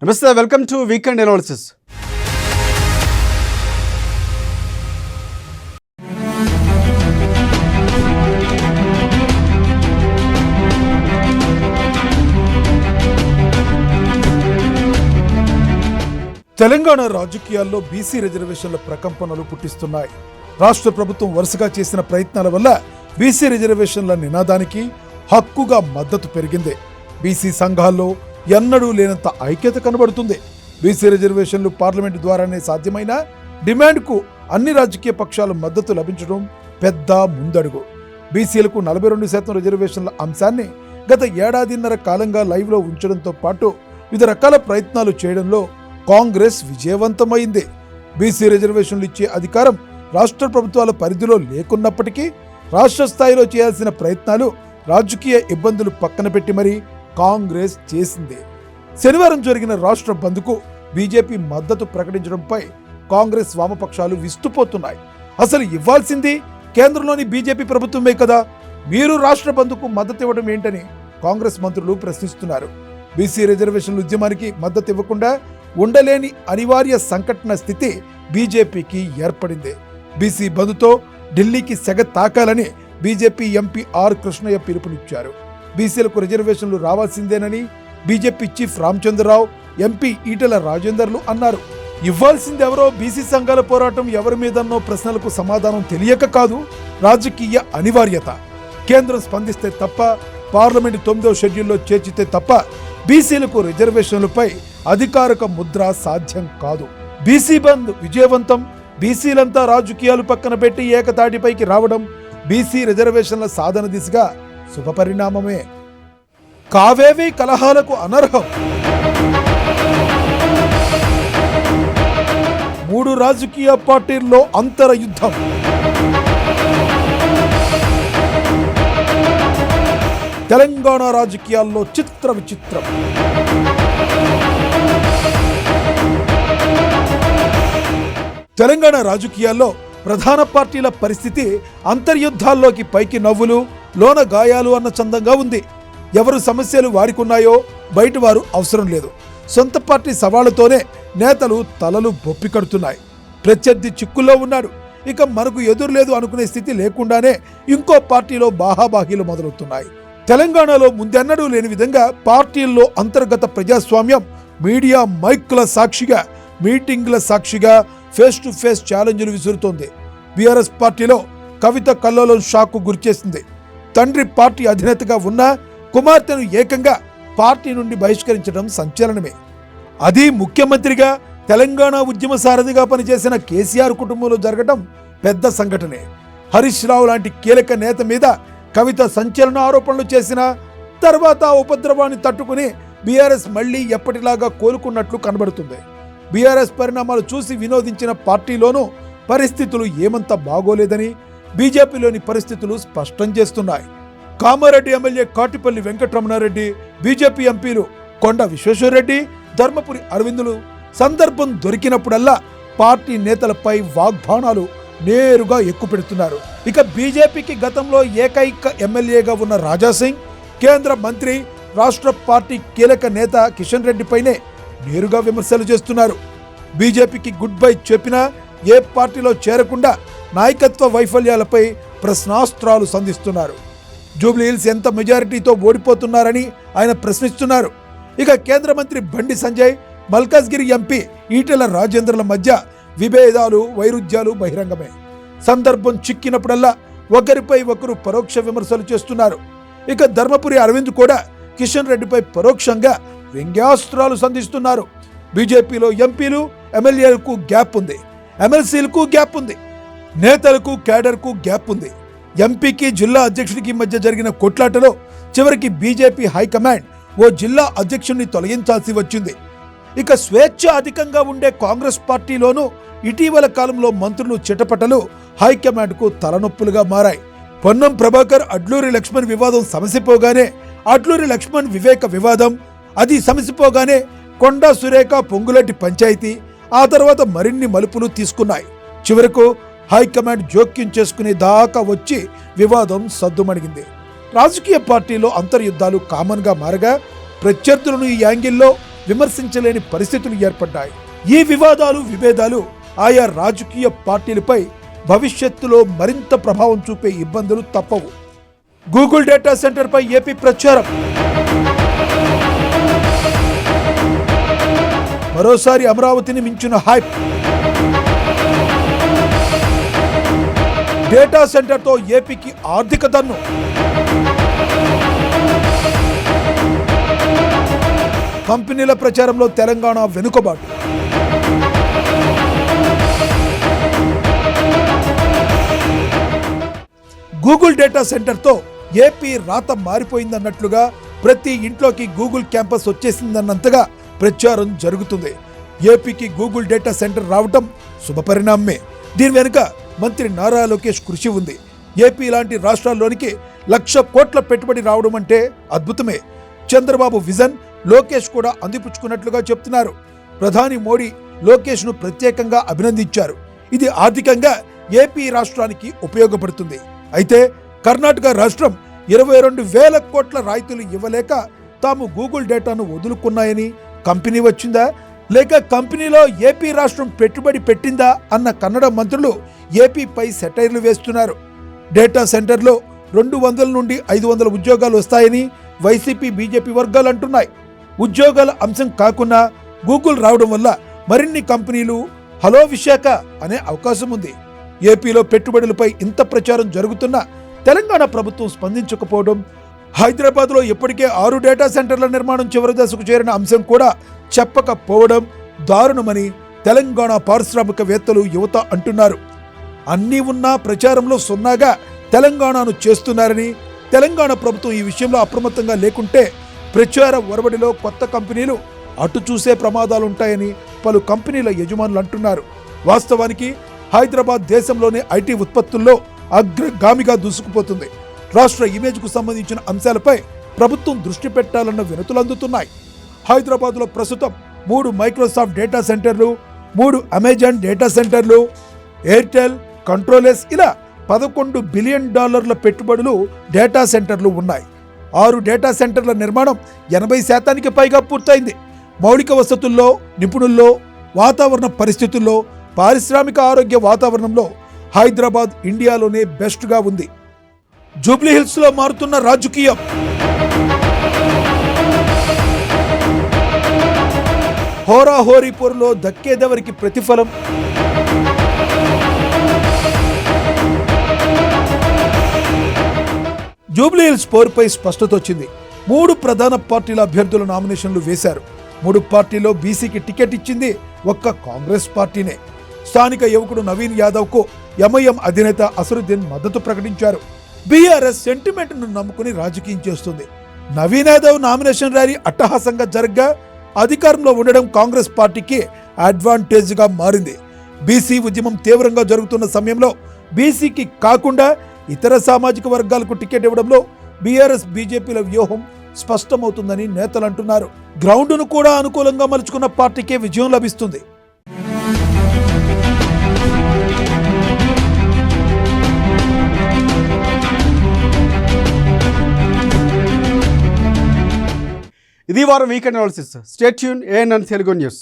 నమస్తే, welcome to weekend analysis. Telangana రాజకీయాల్లో BC రిజర్వేషన్ల ప్రకంపనలు పుట్టిస్తున్నాయి. రాష్ట్ర ప్రభుత్వం వరుసగా చేసిన ప్రయత్నాల వల్ల బీసీ రిజర్వేషన్ల నినాదానికి హక్కుగా మద్దతు పెరిగింది. బీసీ సంఘాల్లో ఎన్నడూ లేనంత ఐక్యత కనబడుతుంది. బీసీ రిజర్వేషన్లు పార్లమెంటు ద్వారానే సాధ్యమైన డిమాండ్కు అన్ని రాజకీయ పక్షాలు మద్దతు లభించడం పెద్ద ముందడుగు. బీసీలకు 42% రిజర్వేషన్ల అంశాన్ని గత ఏడాదిన్నర కాలంగా లైవ్లో ఉంచడంతో పాటు వివిధ రకాల ప్రయత్నాలు చేయడంలో కాంగ్రెస్ విజయవంతమైంది. బీసీ రిజర్వేషన్లు ఇచ్చే అధికారం రాష్ట్ర ప్రభుత్వాల పరిధిలో లేకున్నప్పటికీ రాష్ట్ర స్థాయిలో చేయాల్సిన ప్రయత్నాలు రాజకీయ ఇబ్బందులు పక్కన పెట్టి మరీ కాంగ్రెస్ చేసింది. శనివారం జరిగిన రాష్ట్ర బంద్కు బీజేపీ మద్దతు ప్రకటించడంపై కాంగ్రెస్ వామపక్షాలు విస్తుపోతున్నాయి. అసలు ఇవ్వాల్సింది కేంద్రంలోని బీజేపీ ప్రభుత్వమే కదా, మీరు రాష్ట్ర బంద్కు మద్దతు ఇవ్వడం ఏంటని కాంగ్రెస్ మంత్రులు ప్రశ్నిస్తున్నారు. బీసీ రిజర్వేషన్ల ఉద్యమానికి మద్దతు ఇవ్వకుండా ఉండలేని అనివార్య సంకటన స్థితి బీజేపీకి ఏర్పడింది. బీసీ బంద్తో ఢిల్లీకి సెగ తాకాలని బీజేపీ ఎంపీ ఆర్ కృష్ణయ్య పిలుపునిచ్చారు. బీసీలకు రిజర్వేషన్లు రావాల్సిందేనని BJP chief Ramachandra Rao, MP Eatala రాజేందర్లు అన్నారు. ఇవ్వాల్సింది ఎవరో బీసీ సంఘాల పోరాటం ఎవరి మీదన్నో ప్రశ్నలకు సమాధానం తెలియక కాదు, రాజకీయ అనివార్యత. కేంద్రం స్పందిస్తే తప్ప, పార్లమెంటు 9వ షెడ్యూల్లో చేర్చితే తప్ప బీసీలకు రిజర్వేషన్లపై అధికారిక ముద్ర సాధ్యం కాదు. బీసీ బంద్ విజయవంతం. బీసీలంతా రాజకీయాలు పక్కన పెట్టి ఏకతాటిపైకి రావడం బీసీ రిజర్వేషన్ల సాధన దిశగా శుభపరిణామమే. కావేవి కలహాలకు అనర్హం. 3 రాజకీయ పార్టీల్లో అంతర యుద్ధం. తెలంగాణ రాజకీయాల్లో చిత్ర విచిత్రం. తెలంగాణ రాజకీయాల్లో ప్రధాన పార్టీల పరిస్థితి అంతర్యుద్ధాల్లోకి పైకి నవ్వులు, లోన గాయాలు అన్న చందంగా ఉంది. ఎవరు సమస్యలు వారికున్నాయో బయట వారు అవసరం లేదు. సొంత పార్టీ సవాళ్లతోనే నేతలు తలలు బొప్పి కడుతున్నాయి. ప్రత్యర్థి చిక్కుల్లో ఉన్నాడు, ఇక మనకు ఎదురు లేదు అనుకునే స్థితి లేకుండానే ఇంకో పార్టీలో బాహాబాహీలు మొదలవుతున్నాయి. తెలంగాణలో ముందెన్నడూ లేని విధంగా పార్టీల్లో అంతర్గత ప్రజాస్వామ్యం మీడియా మైక్ల సాక్షిగా, మీటింగ్ల సాక్షిగా ఫేస్ టు ఫేస్ ఛాలెంజ్లు విసురుతోంది. బీఆర్ఎస్ పార్టీలో కవిత కల్లోలం షాక్కు గురిచేసింది. తండ్రి పార్టీ అధినేతగా ఉన్న కుమార్తెను ఏకంగా పార్టీ నుండి బహిష్కరించడం సంచలనమే. అది ముఖ్యమంత్రిగా తెలంగాణ ఉద్యమ సారథిగా పనిచేసిన కేసీఆర్ కుటుంబంలో జరగడం పెద్ద సంఘటనే. హరీష్ రావు లాంటి కీలక నేత మీద కవిత సంచలన ఆరోపణలు చేసిన తర్వాత ఉపద్రవాన్ని తట్టుకుని బీఆర్ఎస్ మళ్లీ ఎప్పటిలాగా కోలుకున్నట్లు కనబడుతుంది. బీఆర్ఎస్ పరిణామాలు చూసి వినోదించిన పార్టీలోనూ పరిస్థితులు ఏమంత బాగోలేదని బీజేపీలోని పరిస్థితులు స్పష్టం చేస్తున్నాయి. కామారెడ్డి ఎమ్మెల్యే కాటిపల్లి వెంకటరమణారెడ్డి, బీజేపీ ఎంపీలు కొండ విశ్వేశ్వరరెడ్డి, ధర్మపురి అరవిందులు సందర్భం దొరికినప్పుడల్లా పార్టీ నేతలపై వాగ్బాణాలు నేరుగా ఎక్కుపెడుతున్నారు. ఇక బీజేపీకి గతంలో ఏకైక ఎమ్మెల్యేగా ఉన్న రాజాసింగ్, కేంద్ర మంత్రి, రాష్ట్ర పార్టీ కీలక నేత కిషన్ రెడ్డిపైనే నేరుగా విమర్శలు చేస్తున్నారు. బీజేపీకి గుడ్ బై చెప్పినా ఏ పార్టీలో చేరకుండా నాయకత్వ వైఫల్యాలపై ప్రశ్నాస్త్రాలు సంధిస్తున్నారు. జూబ్లీహిల్స్ ఎంత మెజారిటీతో ఓడిపోతున్నారని ఆయన ప్రశ్నిస్తున్నారు. ఇక కేంద్ర మంత్రి బండి సంజయ్, మల్కాజ్గిరి ఎంపీ ఈటెల రాజేందర్ల మధ్య విభేదాలు, వైరుధ్యాలు బహిరంగమే. సందర్భం చిక్కినప్పుడల్లా ఒకరిపై ఒకరు పరోక్ష విమర్శలు చేస్తున్నారు. ఇక ధర్మపురి అరవింద్ కూడా కిషన్ రెడ్డిపై పరోక్షంగా వ్యంగ్యాస్త్రాలు సంధిస్తున్నారు. బీజేపీలో ఎంపీలు, ఎమ్మెల్యేలకు గ్యాప్ ఉంది, ఎమ్మెల్సీలకు గ్యాప్ ఉంది, నేతలకు, కేడర్కు గ్యాప్ ఉంది. ఎంపీకి జిల్లా అధ్యక్షుడికి మధ్య జరిగిన కొట్లాటలో చివరికి బీజేపీ హైకమాండ్ ఓ జిల్లా అధ్యక్షుడిని తొలగించాల్సి వచ్చింది. ఇక స్వేచ్ఛ అధికంగా ఉండే కాంగ్రెస్ పార్టీలోనూ ఇటీవల కాలంలో మంత్రులు చిటపటలు హైకమాండ్కు తలనొప్పులుగా మారాయి. పొన్నం ప్రభాకర్, అడ్లూరి లక్ష్మణ్ వివాదం సమసిపోగానే అడ్లూరి లక్ష్మణ్ వివేక వివాదం, అది సమసిపోగానే కొండా సురేఖ పొంగులటి పంచాయతీ, ఆ తర్వాత మరిన్ని మలుపులు తీసుకున్నాయి. చివరకు హైకమాండ్ జోక్యం చేసుకునే దాకా వచ్చి వివాదం సద్దుమణిగింది. రాజకీయ పార్టీలో అంతర్యుద్ధాలు కామన్గా మారగా ప్రత్యర్థులను ఈ యాంగిల్లో విమర్శించలేని పరిస్థితులు ఏర్పడ్డాయి. ఈ వివాదాలు విభేదాలు ఆయా రాజకీయ పార్టీలపై భవిష్యత్తులో మరింత ప్రభావం చూపే ఇబ్బందులు తప్పవు. గూగుల్ డేటా సెంటర్ పై ఏపీ ప్రచారం. మరోసారి అమరావతిని మించిన హైప్. డేటా సెంటర్తో ఏపీకి ఆర్థిక దన్ను. కంపెనీల ప్రచారంలో తెలంగాణ వెనుకబాటు. గూగుల్ డేటా సెంటర్తో ఏపీ రాత మారిపోయిందన్నట్లుగా ప్రతి ఇంట్లోకి గూగుల్ క్యాంపస్ వచ్చేసిందన్నంతగా ప్రచారం జరుగుతుంది. ఏపీకి గూగుల్ డేటా సెంటర్ రావటం శుభపరిణామమే. దీని వెనుక మంత్రి నారా లోకేష్ కృషి ఉంది. ఏపీ లాంటి రాష్ట్రాల్లోనికి 1,00,000 కోట్ల పెట్టుబడి రావడం అంటే అద్భుతమే. చంద్రబాబు విజన్ లోకేష్ కూడా అందిపుచ్చుకున్నట్లుగా చెప్తున్నారు. ప్రధాని మోడీ లోకేష్ను ప్రత్యేకంగా అభినందించారు. ఇది ఆర్థికంగా ఏపీ రాష్ట్రానికి ఉపయోగపడుతుంది. అయితే కర్ణాటక రాష్ట్రం 22,000 కోట్ల రాయితీలు ఇవ్వలేక తాము గూగుల్ డేటాను వదులుకున్నాయని కంపెనీ వచ్చిందా లేక కంపెనీలో ఏపీ రాష్ట్రం పెట్టుబడి పెట్టిందా అన్న కన్నడ మంత్రులు ఏపీపై సెటైర్లు వేస్తున్నారు. డేటా సెంటర్లో 200 నుండి 500 ఉద్యోగాలు వస్తాయని వైసీపీ బీజేపీ వర్గాలు అంటున్నాయి. ఉద్యోగాల అంశం కాకుండా గూగుల్ రావడం వల్ల మరిన్ని కంపెనీలు హలో విశాఖ అనే అవకాశం ఉంది. ఏపీలో పెట్టుబడులపై ఇంత ప్రచారం జరుగుతున్నా తెలంగాణ ప్రభుత్వం స్పందించకపోవడం, హైదరాబాద్లో ఇప్పటికే 6 డేటా సెంటర్ల నిర్మాణం చివరి దశకు చేరిన అంశం కూడా చెప్పకపోవడం దారుణమని తెలంగాణ పారిశ్రామికవేత్తలు యువత అంటున్నారు. అన్నీ ఉన్నా ప్రచారంలో సున్నాగా తెలంగాణను చేస్తున్నారని, తెలంగాణ ప్రభుత్వం ఈ విషయంలో అప్రమత్తంగా లేకుంటే ప్రచార ఒరవడిలో కొత్త కంపెనీలు అటు చూసే ప్రమాదాలుంటాయని పలు కంపెనీల యజమానులు అంటున్నారు. వాస్తవానికి హైదరాబాద్ దేశంలోనే ఐటీ ఉత్పత్తుల్లో అగ్రగామిగా దూసుకుపోతుంది. రాష్ట్ర ఇమేజ్కు సంబంధించిన అంశాలపై ప్రభుత్వం దృష్టి పెట్టాలన్న వినతులు అందుతున్నాయి. హైదరాబాద్లో ప్రస్తుతం 3 మైక్రోసాఫ్ట్ డేటా సెంటర్లు, 3 అమెజాన్ డేటా సెంటర్లు, ఎయిర్టెల్, కంట్రోలెస్ ఇలా $11 బిలియన్ పెట్టుబడులు డేటా సెంటర్లు ఉన్నాయి. 6 డేటా సెంటర్ల నిర్మాణం 80% పైగా పూర్తయింది. మౌలిక వసతుల్లో, నిపుణుల్లో, వాతావరణ పరిస్థితుల్లో, పారిశ్రామిక ఆరోగ్య వాతావరణంలో హైదరాబాద్ ఇండియాలోనే బెస్ట్గా ఉంది. జూబ్లీహిల్స్లో మారుతున్న రాజకీయం. హోరాహోరీ పోరులో దక్కేదెవరికి ప్రతిఫలం? జూబ్లీహిల్స్ పోరుపై స్పష్టత వచ్చింది. 3 ప్రధాన పార్టీల అభ్యర్థుల నామినేషన్లు వేశారు. 3 పార్టీలో బీసీకి టికెట్ ఇచ్చింది ఒక్క కాంగ్రెస్ పార్టీనే. స్థానిక యువకుడు నవీన్ యాదవ్కు ఎంఐఎం అధినేత అసరుద్దీన్ మద్దతు ప్రకటించారు. బీఆర్ఎస్ సెంటిమెంట్ను నమ్ముకుని రాజకీయం చేస్తుంది. నవీన్ యాదవ్ నామినేషన్ ర్యాలీ అట్టహాసంగా జరగ్గా అధికారంలో ఉండడం కాంగ్రెస్ పార్టీకి అడ్వాంటేజ్గా మారింది. బీసీ ఉద్యమం తీవ్రంగా జరుగుతున్న సమయంలో బీసీకి కాకుండా ఇతర సామాజిక వర్గాలకు టికెట్ ఇవ్వడంలో బీఆర్ఎస్ బీజేపీల వ్యూహం స్పష్టమవుతుందని నేతలు అంటున్నారు. గ్రౌండ్ను కూడా అనుకూలంగా మలుచుకున్న పార్టీకే విజయం లభిస్తుంది. ఇది వారం weekend analysis. Stay tune ANN Telugu news.